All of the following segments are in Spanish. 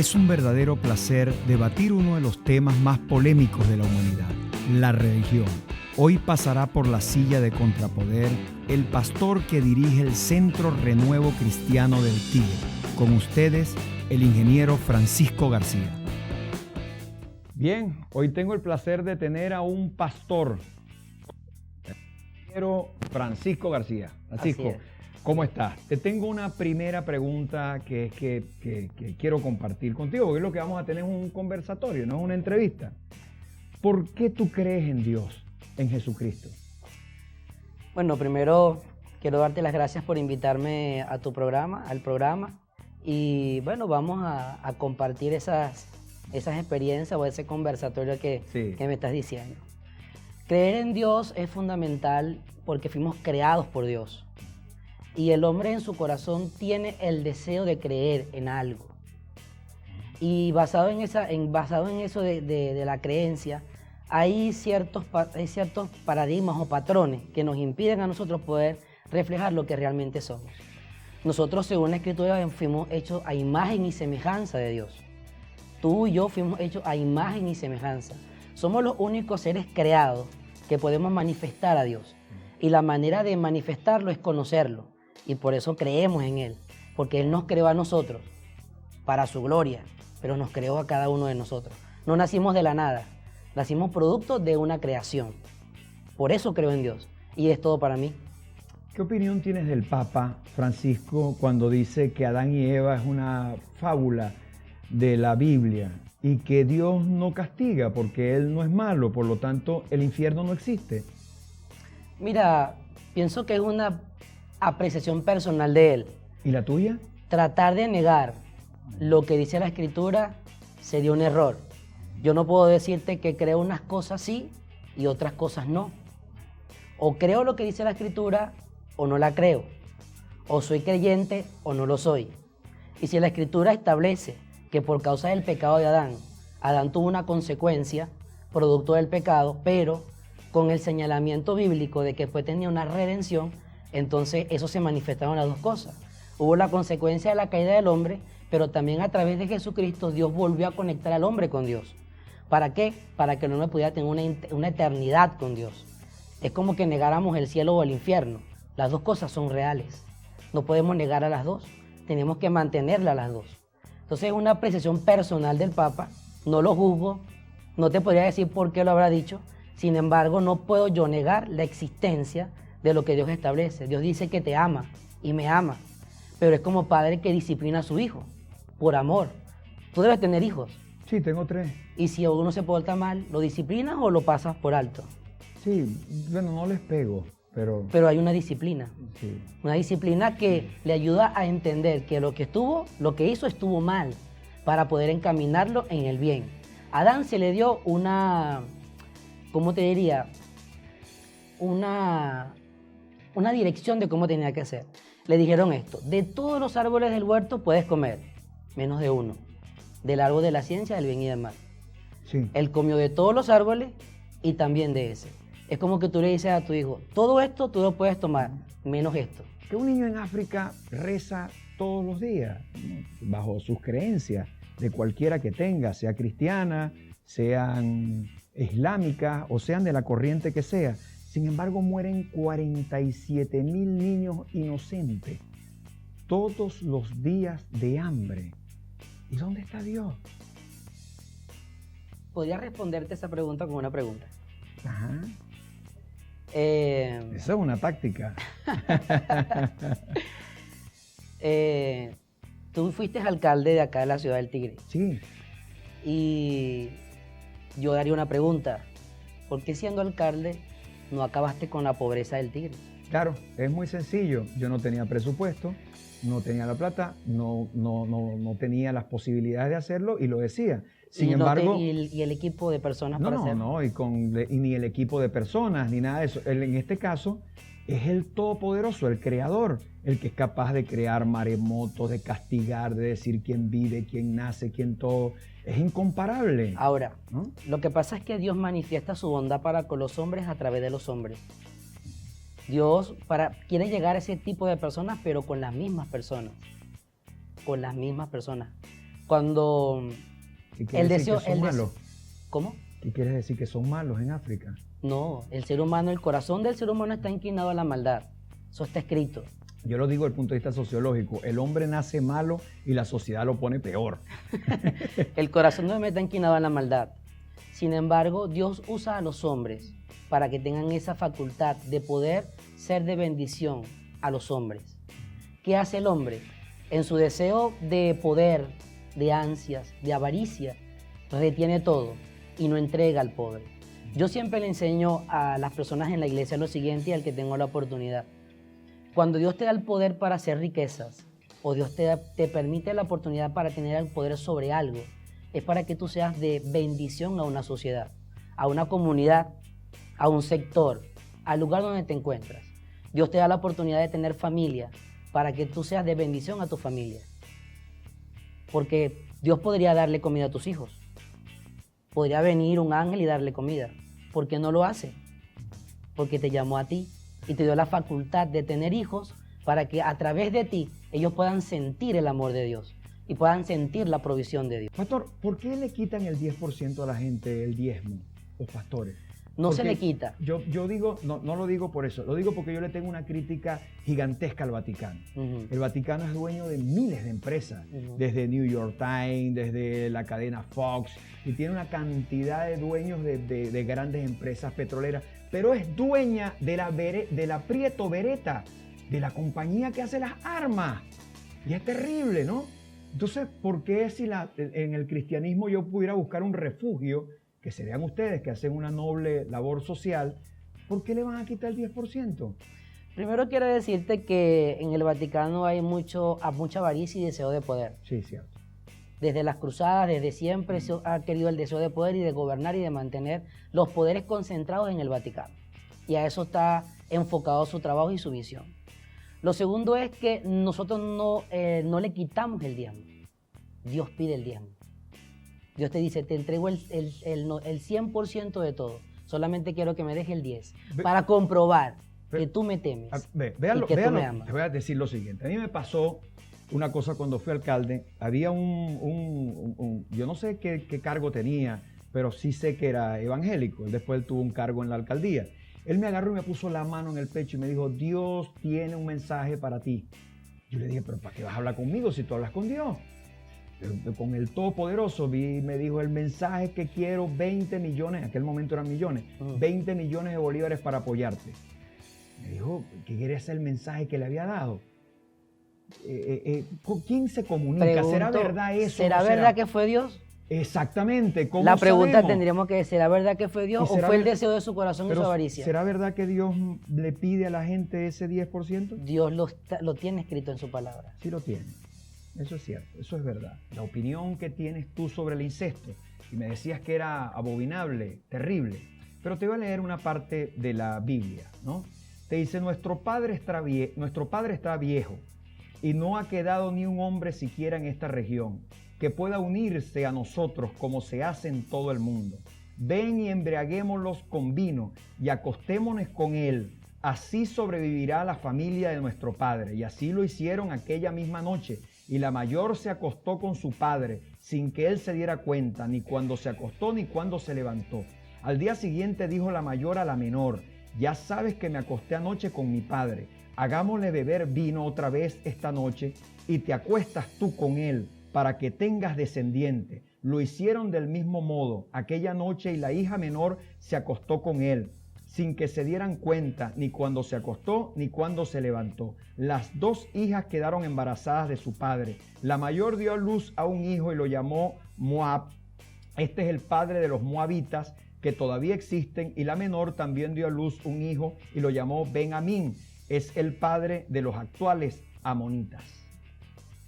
Es un verdadero placer debatir uno de los temas más polémicos de la humanidad, la religión. Hoy pasará por la silla de contrapoder el pastor que dirige el Centro Renuevo Cristiano del Tigre. Con ustedes, el ingeniero Francisco García. Bien, hoy tengo el placer de tener a un pastor, el ingeniero Francisco García. Francisco, ¿cómo estás? Te tengo una primera pregunta que quiero compartir contigo, porque es lo que vamos a tener es un conversatorio, no es una entrevista. ¿Por qué tú crees en Dios, en Jesucristo? Bueno, primero quiero darte las gracias por invitarme a tu programa, al programa. Y bueno, vamos a compartir esas experiencias o ese conversatorio que me estás diciendo. Creer en Dios es fundamental porque fuimos creados por Dios. Y el hombre en su corazón tiene el deseo de creer en algo. Y basado en eso de la creencia, hay ciertos paradigmas o patrones que nos impiden a nosotros poder reflejar lo que realmente somos. Nosotros, según la Escritura, fuimos hechos a imagen y semejanza de Dios. Tú y yo fuimos hechos a imagen y semejanza. Somos los únicos seres creados que podemos manifestar a Dios. Y la manera de manifestarlo es conocerlo. Y por eso creemos en Él. Porque Él nos creó a nosotros para su gloria, pero nos creó a cada uno de nosotros. No nacimos de la nada, nacimos producto de una creación. Por eso creo en Dios. Y es todo para mí. ¿Qué opinión tienes del Papa Francisco cuando dice que Adán y Eva es una fábula de la Biblia y que Dios no castiga porque Él no es malo, por lo tanto el infierno no existe? Mira, pienso que es una apreciación personal de Él. ¿Y la tuya? Tratar de negar lo que dice la Escritura sería un error. Yo no puedo decirte que creo unas cosas sí y otras cosas no. O creo lo que dice la Escritura o no la creo, o soy creyente o no lo soy. Y si la Escritura establece que por causa del pecado de Adán tuvo una consecuencia producto del pecado, pero con el señalamiento bíblico de que después tenía una redención, entonces eso se manifestaron las dos cosas. Hubo la consecuencia de la caída del hombre, pero también a través de Jesucristo Dios volvió a conectar al hombre con Dios. ¿Para qué? Para que el hombre pudiera tener una eternidad con Dios. Es como que negáramos el cielo o el infierno. Las dos cosas son reales. No podemos negar a las dos. Tenemos que mantenerlas a las dos. Entonces es una apreciación personal del Papa. No lo juzgo. No te podría decir por qué lo habrá dicho. Sin embargo, no puedo yo negar la existencia de lo que Dios establece. Dios dice que te ama y me ama. Pero es como padre que disciplina a su hijo. Por amor. Tú debes tener hijos. Sí, tengo 3. Y si uno se porta mal, ¿lo disciplinas o lo pasas por alto? Sí, bueno, no les pego. Pero hay una disciplina. Sí. Una disciplina que le ayuda a entender que lo que hizo estuvo mal para poder encaminarlo en el bien. A Adán se le dio una dirección de cómo tenía que hacer. Le dijeron esto: de todos los árboles del huerto puedes comer, menos de uno, del árbol de la ciencia del bien y del mal. Sí. Él comió de todos los árboles y también de ese. Es como que tú le dices a tu hijo: todo esto tú lo puedes tomar, menos esto. Que un niño en África reza todos los días, bajo sus creencias, de cualquiera que tenga, sea cristiana, sean islámicas o sean de la corriente que sea. Sin embargo, mueren 47,000 niños inocentes todos los días de hambre. ¿Y dónde está Dios? Podría responderte esa pregunta con una pregunta. Ajá. Esa es una táctica. Tú fuiste alcalde de acá de la ciudad del Tigre. Sí. Y yo daría una pregunta: ¿por qué siendo alcalde no acabaste con la pobreza del Tigre? Claro, es muy sencillo. Yo no tenía presupuesto, no tenía la plata, no tenía las posibilidades de hacerlo y lo decía. Sin embargo... ¿Y el equipo de personas para hacerlo? Y ni el equipo de personas, ni nada de eso. En este caso, es el Todopoderoso, el Creador, el que es capaz de crear maremotos, de castigar, de decir quién vive, quién nace, quién todo. Es incomparable. Ahora, ¿no? Lo que pasa es que Dios manifiesta su bondad para con los hombres a través de los hombres. Dios quiere llegar a ese tipo de personas, pero con las mismas personas. Con las mismas personas. Cuando ¿Qué quiere el decir deseo... que son malos? ¿Cómo? ¿Qué quieres decir que son malos en África? No, el ser humano, el corazón del ser humano está inclinado a la maldad. Eso está escrito. Yo lo digo desde el punto de vista sociológico. El hombre nace malo y la sociedad lo pone peor. El corazón del hombre está inclinado a la maldad. Sin embargo, Dios usa a los hombres para que tengan esa facultad de poder ser de bendición a los hombres. ¿Qué hace el hombre? En su deseo de poder, de ansias, de avaricia, retiene todo y no entrega al pobre. Yo siempre le enseño a las personas en la iglesia lo siguiente y al que tengo la oportunidad. Cuando Dios te da el poder para hacer riquezas o Dios te permite la oportunidad para tener el poder sobre algo, es para que tú seas de bendición a una sociedad, a una comunidad, a un sector, al lugar donde te encuentras. Dios te da la oportunidad de tener familia para que tú seas de bendición a tu familia. Porque Dios podría darle comida a tus hijos. Podría venir un ángel y darle comida. ¿Por qué no lo hace? Porque te llamó a ti y te dio la facultad de tener hijos para que a través de ti ellos puedan sentir el amor de Dios y puedan sentir la provisión de Dios. Pastor, ¿por qué le quitan el 10% a la gente el diezmo, los pastores? No Porque se le quita. Yo digo, no lo digo por eso, lo digo porque yo le tengo una crítica gigantesca al Vaticano. El Vaticano es dueño de miles de empresas, desde New York Times, desde la cadena Fox, y tiene una cantidad de dueños de grandes empresas petroleras, pero es dueña de la Prieto Beretta, de la compañía que hace las armas. Y es terrible, ¿no? Entonces, ¿por qué si en el cristianismo yo pudiera buscar un refugio, que serían ustedes que hacen una noble labor social, ¿por qué le van a quitar el 10%? Primero quiero decirte que en el Vaticano hay mucha avaricia y deseo de poder. Sí, cierto. Desde las cruzadas, desde siempre se ha querido el deseo de poder y de gobernar y de mantener los poderes concentrados en el Vaticano. Y a eso está enfocado su trabajo y su visión. Lo segundo es que nosotros no le quitamos el diezmo. Dios pide el diezmo. Dios te dice, te entrego el 100% de todo. Solamente quiero que me deje el 10% para comprobar que tú me temes y que tú me amas. Te voy a decir lo siguiente. A mí me pasó una cosa cuando fui alcalde. Había yo no sé qué cargo tenía, pero sí sé que era evangélico. Después él tuvo un cargo en la alcaldía. Él me agarró y me puso la mano en el pecho y me dijo, Dios tiene un mensaje para ti. Yo le dije, pero ¿para qué vas a hablar conmigo si tú hablas con Dios? Con el Todopoderoso me dijo, el mensaje que quiero, 20 millones, en aquel momento eran millones, 20 millones de bolívares para apoyarte. Me dijo, ¿qué quería ser el mensaje que le había dado? ¿Con quién se comunica? Pregunto, ¿Será verdad eso? ¿Será verdad que fue Dios? Exactamente. ¿Cómo la pregunta sabemos? Tendríamos que, ¿será verdad que fue Dios o fue el deseo de su corazón y su avaricia? ¿Será verdad que Dios le pide a la gente ese 10%? Dios lo tiene escrito en su palabra. Sí lo tiene. Eso es cierto, eso es verdad. La opinión que tienes tú sobre el incesto, y me decías que era abominable, terrible, pero te voy a leer una parte de la Biblia, ¿no? Te dice, nuestro padre está viejo y no ha quedado ni un hombre siquiera en esta región que pueda unirse a nosotros como se hace en todo el mundo. Ven y embriaguémoslos con vino y acostémonos con él. Así sobrevivirá la familia de nuestro padre. Y así lo hicieron aquella misma noche. Y la mayor se acostó con su padre, sin que él se diera cuenta, ni cuando se acostó ni cuando se levantó. Al día siguiente dijo la mayor a la menor, ya sabes que me acosté anoche con mi padre, hagámosle beber vino otra vez esta noche, y te acuestas tú con él, para que tengas descendiente. Lo hicieron del mismo modo aquella noche, y la hija menor se acostó con él, sin que se dieran cuenta ni cuando se acostó ni cuando se levantó. Las dos hijas quedaron embarazadas de su padre. La mayor dio a luz a un hijo y lo llamó Moab. Este es el padre de los moabitas que todavía existen, y la menor también dio a luz un hijo y lo llamó Benjamín. Es el padre de los actuales amonitas.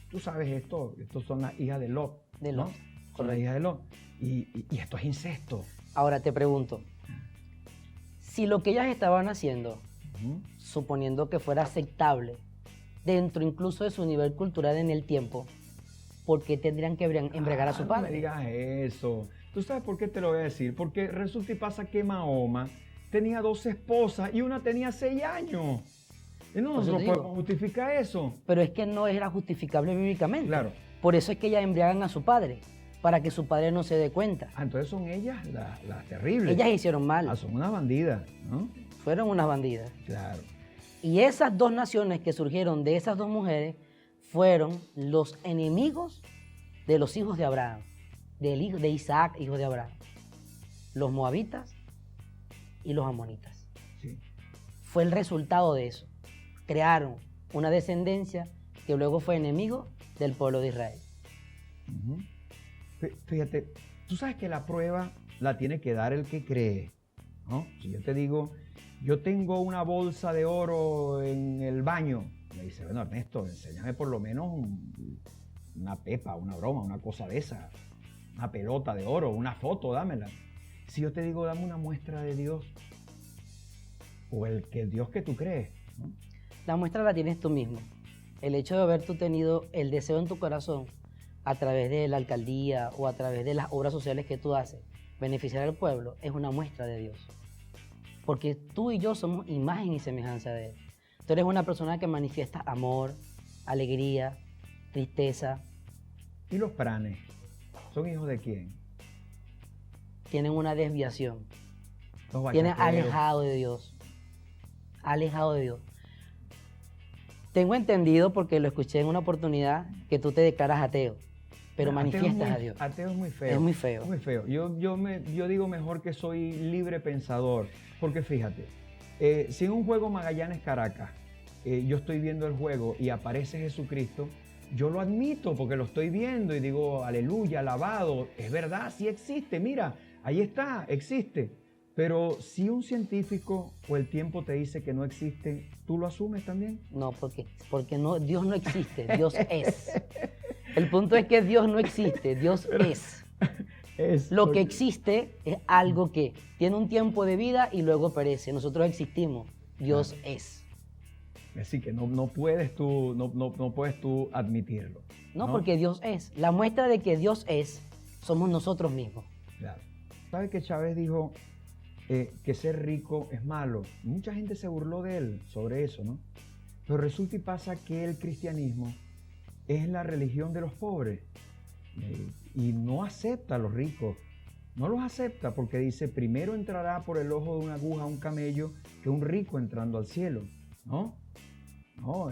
Tú sabes esto, estos son las hijas de Lot. De Lot. ¿No? Son las hijas de Lot. Y esto es incesto. Ahora te pregunto, si lo que ellas estaban haciendo, suponiendo que fuera aceptable, dentro incluso de su nivel cultural en el tiempo, ¿por qué tendrían que embriagar a su padre? No me digas eso. ¿Tú sabes por qué te lo voy a decir? Porque resulta y pasa que Mahoma tenía 2 esposas y una tenía 6 años. Y no nosotros podemos justificar eso. Pero es que no era justificable bíblicamente. Claro, Por eso es que ellas embriagan a su padre, para que su padre no se dé cuenta. Ah, entonces son ellas las terribles. Ellas hicieron mal. Ah, son unas bandidas, ¿no? Fueron unas bandidas. Claro. Y esas dos naciones que surgieron de esas dos mujeres fueron los enemigos de los hijos de Abraham, de Isaac, hijo de Abraham. Los moabitas y los amonitas. Sí. Fue el resultado de eso. Crearon una descendencia que luego fue enemigo del pueblo de Israel. Uh-huh. Fíjate, tú sabes que la prueba la tiene que dar el que cree, ¿no? Si yo te digo, yo tengo una bolsa de oro en el baño, me dice, bueno, Ernesto, enséñame por lo menos una pepa, una broma, una cosa de esa, una pelota de oro, una foto, dámela. Si yo te digo, dame una muestra de Dios, o el Dios que tú crees, ¿no? La muestra la tienes tú mismo. El hecho de haber tú tenido el deseo en tu corazón a través de la alcaldía o a través de las obras sociales que tú haces, beneficiar al pueblo, es una muestra de Dios. Porque tú y yo somos imagen y semejanza de Él. Tú eres una persona que manifiesta amor, alegría, tristeza. ¿Y los pranes? ¿Son hijos de quién? Tienen una desviación. Los Tienen bachateros. alejado de Dios. Alejado de Dios. Tengo entendido, porque lo escuché en una oportunidad, que tú te declaras ateo, pero manifiestas a Dios. Ateo es muy feo. Es muy feo. Muy feo. Yo digo mejor que soy libre pensador, porque fíjate, si en un juego Magallanes-Caracas yo estoy viendo el juego y aparece Jesucristo, yo lo admito porque lo estoy viendo y digo, aleluya, alabado, es verdad, sí existe, mira, ahí está, existe. Pero si un científico o el tiempo te dice que no existe, ¿tú lo asumes también? No, porque no, Dios no existe, Dios es. El punto es que Dios no existe, Dios es. Lo que existe es algo que tiene un tiempo de vida y luego perece. Nosotros existimos, Dios es. Así que no puedes tú admitirlo. No, porque Dios es. La muestra de que Dios es, somos nosotros mismos. Claro. ¿Sabes que Chávez dijo que ser rico es malo? Mucha gente se burló de él sobre eso, ¿no? Pero resulta y pasa que el cristianismo es la religión de los pobres y no acepta a los ricos. No los acepta porque dice, primero entrará por el ojo de una aguja un camello que un rico entrando al cielo, ¿no? No,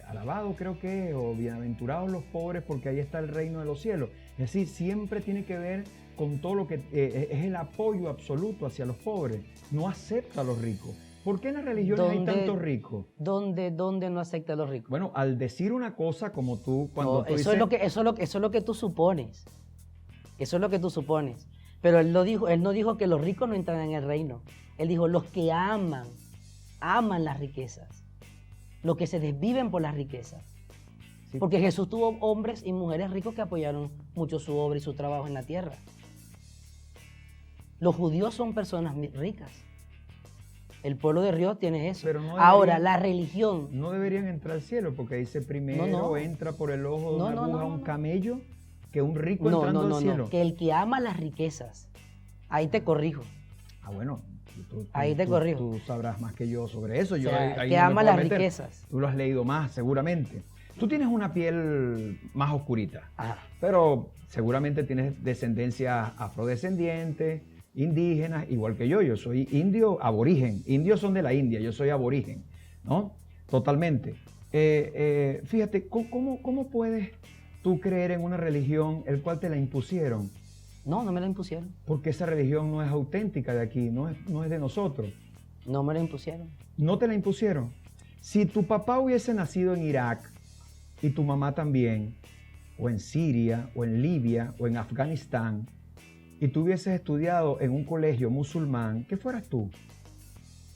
alabado creo que es, o bienaventurados los pobres porque ahí está el reino de los cielos. Es decir, siempre tiene que ver con todo lo que es el apoyo absoluto hacia los pobres. No acepta a los ricos. ¿Por qué en las religiones hay tantos ricos? ¿Dónde no acepta a los ricos? Bueno, al decir una cosa como tú, cuando no, tú eso dices... eso es lo que tú supones. Eso es lo que tú supones. Pero él no dijo que los ricos no entran en el reino. Él dijo, los que aman las riquezas. Los que se desviven por las riquezas. Sí. Porque Jesús tuvo hombres y mujeres ricos que apoyaron mucho su obra y su trabajo en la tierra. Los judíos son personas ricas. El pueblo de Ríos tiene eso. Pero no ahora, la religión... No deberían entrar al cielo porque dice primero entra por el ojo de una aguja un camello que un rico entrando al cielo. No, que el que ama las riquezas. Ahí te corrijo. Ah, bueno. Ahí te corrijo. Tú sabrás más que yo sobre eso. O sea, que ama las riquezas. Tú lo has leído más, seguramente. Tú tienes una piel más oscurita, Ajá. pero seguramente tienes descendencia afrodescendiente, indígenas, igual que yo. Yo soy indio aborigen. Indios son de la India, yo soy aborigen, ¿no? Totalmente. Fíjate, ¿cómo puedes tú creer en una religión el cual te la impusieron? No me la impusieron. Porque esa religión no es auténtica de aquí, no es de nosotros. No me la impusieron. ¿No te la impusieron? Si tu papá hubiese nacido en Irak y tu mamá también, o en Siria, o en Libia, o en Afganistán, y tú hubieses estudiado en un colegio musulmán, ¿qué fueras tú?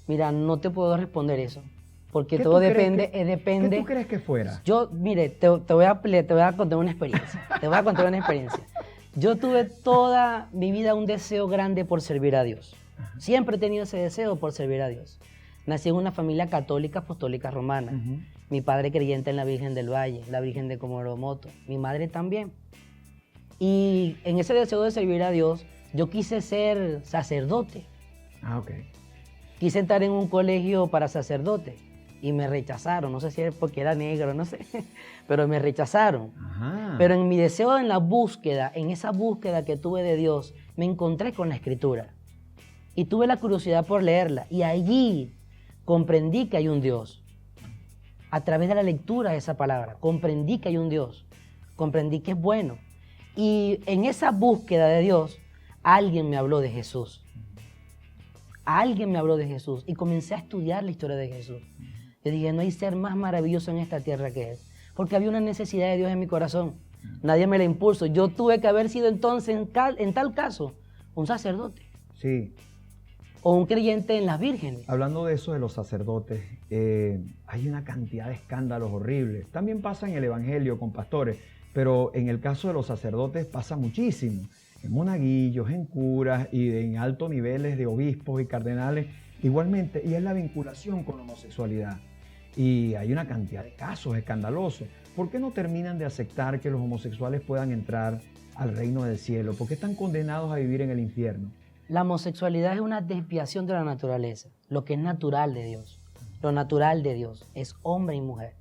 Mira, no te puedo responder eso. Porque todo depende. ¿Qué tú crees que fuera? Yo, mire, te voy a contar una experiencia. Yo tuve toda mi vida un deseo grande por servir a Dios. Ajá. Siempre he tenido ese deseo por servir a Dios. Nací en una familia católica apostólica romana. Uh-huh. Mi padre creyente en la Virgen del Valle, la Virgen de Comoromoto. Mi madre también. Y en ese deseo de servir a Dios, yo quise ser sacerdote. Ah, ok. Quise estar en un colegio para sacerdote. y me rechazaron. No sé si es porque era negro, no sé, pero me rechazaron. Ajá. Pero en mi deseo, en la búsqueda, en esa búsqueda que tuve de Dios, me encontré con la Escritura. Y tuve la curiosidad por leerla. Y allí comprendí que hay un Dios. A través de la lectura de esa palabra, comprendí que hay un Dios. Comprendí que es bueno. Y en esa búsqueda de Dios, alguien me habló de Jesús. Alguien me habló de Jesús. Y comencé a estudiar la historia de Jesús. Yo dije, no hay ser más maravilloso en esta tierra que Él. Porque había una necesidad de Dios en mi corazón. Nadie me la impuso. Yo tuve que haber sido entonces, en tal caso, un sacerdote. Sí. O un creyente en las vírgenes. Hablando de eso de los sacerdotes, hay una cantidad de escándalos horribles. También pasa en el evangelio con pastores, pero en el caso de los sacerdotes pasa muchísimo. En monaguillos, en curas y en altos niveles de obispos y cardenales igualmente. Y es la vinculación con la homosexualidad. Y hay una cantidad de casos escandalosos. ¿Por qué no terminan de aceptar que los homosexuales puedan entrar al reino del cielo? ¿Por qué están condenados a vivir en el infierno? La homosexualidad es una desviación de la naturaleza, lo que es natural de Dios. Lo natural de Dios es hombre y mujer.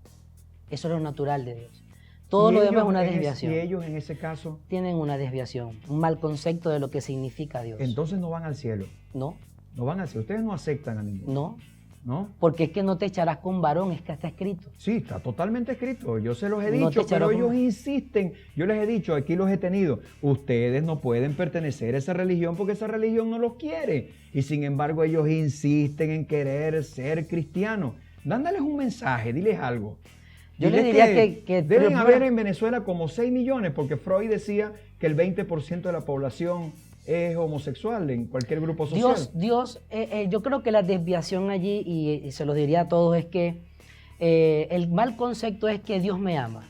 Eso es lo natural de Dios. Todo lo demás es una desviación. Y ellos en ese caso tienen una desviación, un mal concepto de lo que significa Dios. Entonces no van al cielo. No. No van al cielo. Ustedes no aceptan a ninguno. No. ¿No? Porque es que no te echarás con varón, es que está escrito. Sí, está totalmente escrito. Yo se los he No dicho, te pero echarás ellos con... insisten. Yo les he dicho, aquí los he tenido. Ustedes no pueden pertenecer a esa religión porque esa religión no los quiere. Y sin embargo ellos insisten en querer ser cristianos. Dándales un mensaje, diles algo. Yo les diría que deben haber en Venezuela como 6 millones, porque Freud decía que el 20% de la población es homosexual en cualquier grupo social. Yo creo que la desviación allí, y se lo diría a todos, es que el mal concepto es que Dios me ama.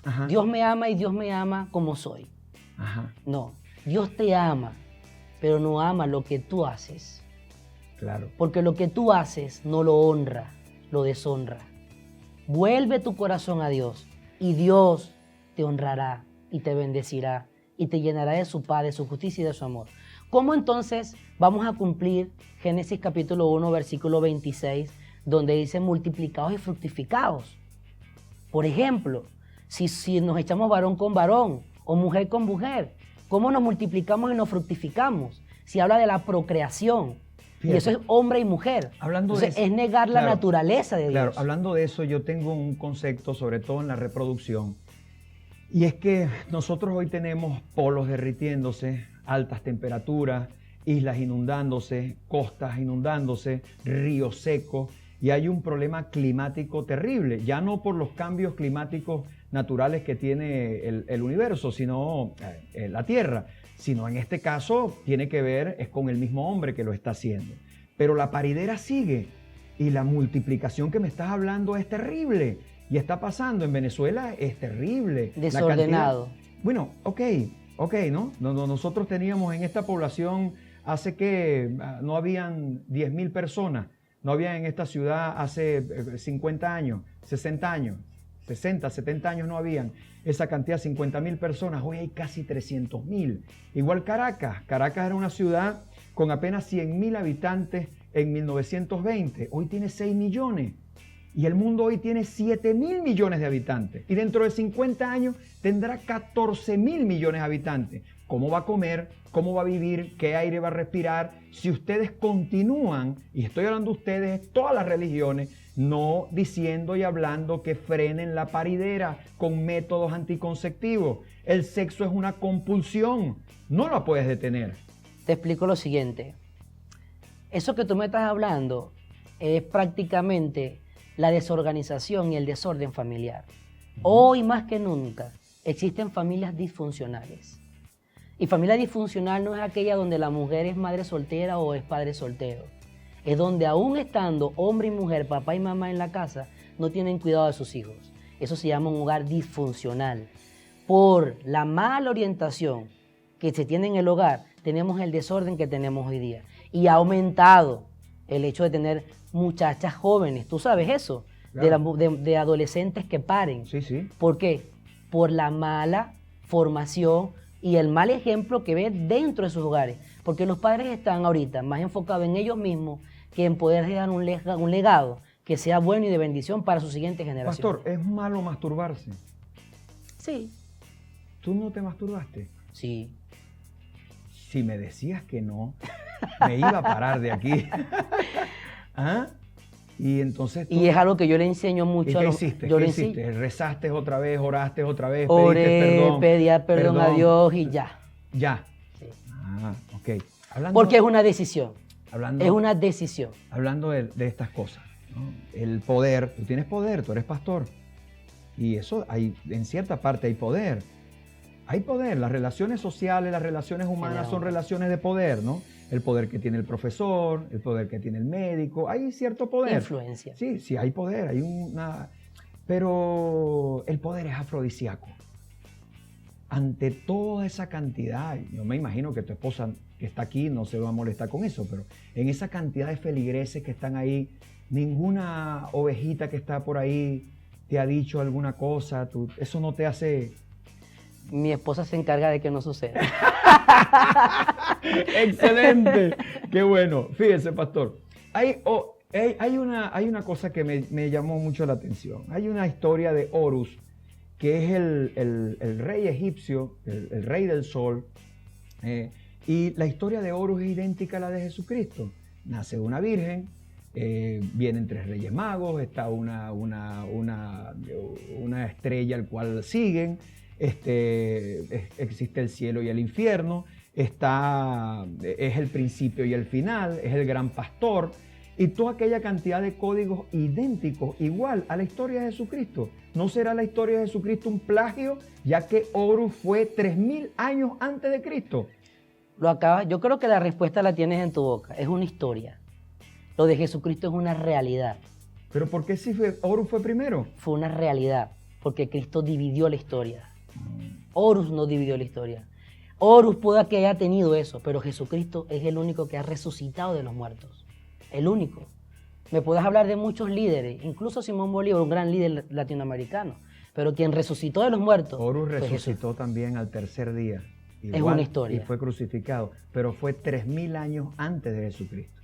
Ajá. Dios me ama y Dios me ama como soy. Ajá. No, Dios te ama, pero no ama lo que tú haces. Claro. Porque lo que tú haces no lo honra, lo deshonra. Vuelve tu corazón a Dios y Dios te honrará y te bendecirá y te llenará de su paz, de su justicia y de su amor. ¿Cómo entonces vamos a cumplir Génesis capítulo 1, versículo 26, donde dice multiplicados y fructificados? Por ejemplo, si nos echamos varón con varón o mujer con mujer, ¿cómo nos multiplicamos y nos fructificamos? Si habla de la procreación. Fíjate. Y eso es hombre y mujer. Entonces, es negar la naturaleza de Dios. Claro, hablando de eso, yo tengo un concepto, sobre todo en la reproducción, y es que nosotros hoy tenemos polos derritiéndose, altas temperaturas, islas inundándose, costas inundándose, ríos secos, y hay un problema climático terrible, ya no por los cambios climáticos naturales que tiene el universo, sino la Tierra, sino en este caso tiene que ver, es con el mismo hombre que lo está haciendo. Pero la paridera sigue y la multiplicación que me estás hablando es terrible. Y está pasando en Venezuela, es terrible. Desordenado. Bueno, ok, ¿no? Nosotros teníamos en esta población hace que no habían 10.000 personas. No había en esta ciudad hace 50 años, 60 años. 60, 70 años no habían esa cantidad, 50.000 personas, hoy hay casi 300.000. Igual Caracas era una ciudad con apenas 100.000 habitantes en 1920, hoy tiene 6 millones y el mundo hoy tiene 7.000 millones de habitantes y dentro de 50 años tendrá 14.000 millones de habitantes. ¿Cómo va a comer? ¿Cómo va a vivir? ¿Qué aire va a respirar? Si ustedes continúan, y estoy hablando de ustedes, todas las religiones, no diciendo y hablando que frenen la paridera con métodos anticonceptivos. El sexo es una compulsión, no la puedes detener. Te explico lo siguiente. Eso que tú me estás hablando es prácticamente la desorganización y el desorden familiar. Hoy más que nunca existen familias disfuncionales. Y familia disfuncional no es aquella donde la mujer es madre soltera o es padre soltero. Es donde aún estando hombre y mujer, papá y mamá en la casa, no tienen cuidado de sus hijos. Eso se llama un hogar disfuncional. Por la mala orientación que se tiene en el hogar, tenemos el desorden que tenemos hoy día. Y ha aumentado el hecho de tener muchachas jóvenes. ¿Tú sabes eso? Claro. De adolescentes que paren. Sí, sí. ¿Por qué? Por la mala formación y el mal ejemplo que ven dentro de sus hogares. Porque los padres están ahorita más enfocados en ellos mismos que en poder dejar un legado que sea bueno y de bendición para su siguiente generación. Pastor, ¿es malo masturbarse? Sí. ¿Tú no te masturbaste? Sí. Si me decías que no, me iba a parar de aquí. ¿Ah? Y entonces tú... Y es algo que yo le enseño ¿Y mucho qué a los... hiciste? Yo ¿Qué le hiciste? ¿Rezaste otra vez? ¿Oraste otra vez? Oré, ¿Pediste perdón? pedía perdón a Dios y ya. Ya. Sí. Ah, ok. Porque es una decisión. Hablando, Es una decisión. hablando de estas cosas, ¿no? El poder, tú tienes poder, tú eres pastor. Y eso, en cierta parte hay poder. Hay poder. Las relaciones sociales, las relaciones humanas son relaciones de poder, ¿no? El poder que tiene el profesor, el poder que tiene el médico. Hay cierto poder. Influencia. Sí, sí, hay poder. Hay una... Pero el poder es afrodisíaco. Ante toda esa cantidad, yo me imagino que tu esposa que está aquí no se va a molestar con eso, pero en esa cantidad de feligreses que están ahí, ninguna ovejita que está por ahí te ha dicho alguna cosa, eso no te hace... Mi esposa se encarga de que no suceda. ¡Excelente! ¡Qué bueno! Fíjese, pastor, hay una cosa que me llamó mucho la atención. Hay una historia de Horus, que es el rey egipcio, el rey del sol, y la historia de Horus es idéntica a la de Jesucristo. Nace una virgen, vienen 3 reyes magos, está una estrella al cual siguen, existe el cielo y el infierno, es el principio y el final, es el gran pastor, y toda aquella cantidad de códigos idénticos, igual a la historia de Jesucristo. ¿No será la historia de Jesucristo un plagio, ya que Horus fue 3000 años antes de Cristo? Yo creo que la respuesta la tienes en tu boca. Es una historia. Lo de Jesucristo es una realidad. ¿Pero por qué si Horus fue primero? Fue una realidad, porque Cristo dividió la historia. Horus no dividió la historia. Horus puede que haya tenido eso, pero Jesucristo es el único que ha resucitado de los muertos. El único. Me puedes hablar de muchos líderes, incluso Simón Bolívar, un gran líder latinoamericano, pero quien resucitó de los muertos. Horus resucitó también al tercer día. Igual, es una historia. Y fue crucificado, pero fue 3000 años antes de Jesucristo.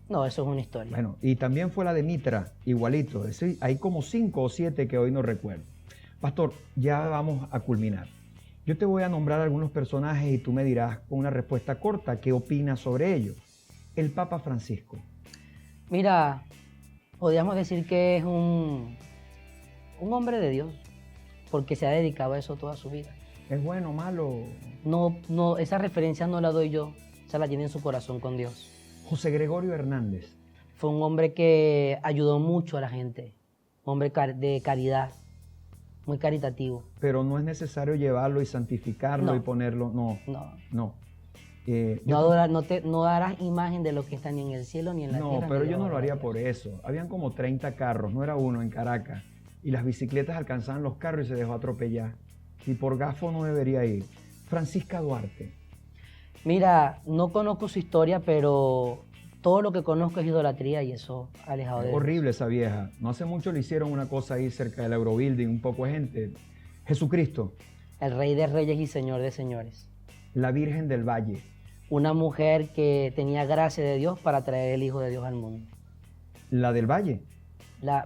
No, eso es una historia. Bueno, y también fue la de Mitra, igualito. Hay como 5 o 7 que hoy no recuerdo. Pastor, ya vamos a culminar. Yo te voy a nombrar algunos personajes y tú me dirás con una respuesta corta qué opinas sobre ellos. El Papa Francisco. Mira, podríamos decir que es un hombre de Dios, porque se ha dedicado a eso toda su vida. ¿Es bueno o malo? No, esa referencia no la doy yo, esa la tiene en su corazón con Dios. José Gregorio Hernández. Fue un hombre que ayudó mucho a la gente, un hombre de caridad, muy caritativo. Pero no es necesario llevarlo y santificarlo y ponerlo, no. No darás imagen de lo que está ni en el cielo ni en la tierra. No, pero yo no lo haría por eso. Habían como 30 carros, no era uno en Caracas. Y las bicicletas alcanzaban los carros y se dejó atropellar. Y por gafo no debería ir. Francisca Duarte. Mira, no conozco su historia, pero todo lo que conozco es idolatría y eso alejado de Dios. Horrible esa vieja. No hace mucho le hicieron una cosa ahí cerca del Eurobuilding, un poco de gente. Jesucristo. El Rey de Reyes y Señor de Señores. La Virgen del Valle. Una mujer que tenía gracia de Dios para traer el Hijo de Dios al mundo. La del Valle.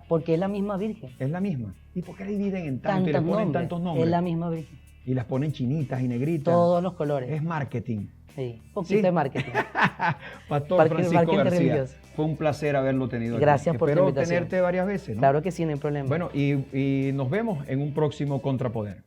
Porque es la misma Virgen. Es la misma. ¿Y por qué la dividen en tanto y le ponen tantos nombres? Es la misma Virgen. Y las ponen chinitas y negritas. Todos los colores. Es marketing. Sí, poquito de marketing. Pastor Francisco García, fue un placer haberlo tenido aquí. Gracias por tu invitación. Espero tenerte varias veces, ¿no? Claro que sí, no hay problema. Bueno, y nos vemos en un próximo Contrapoder.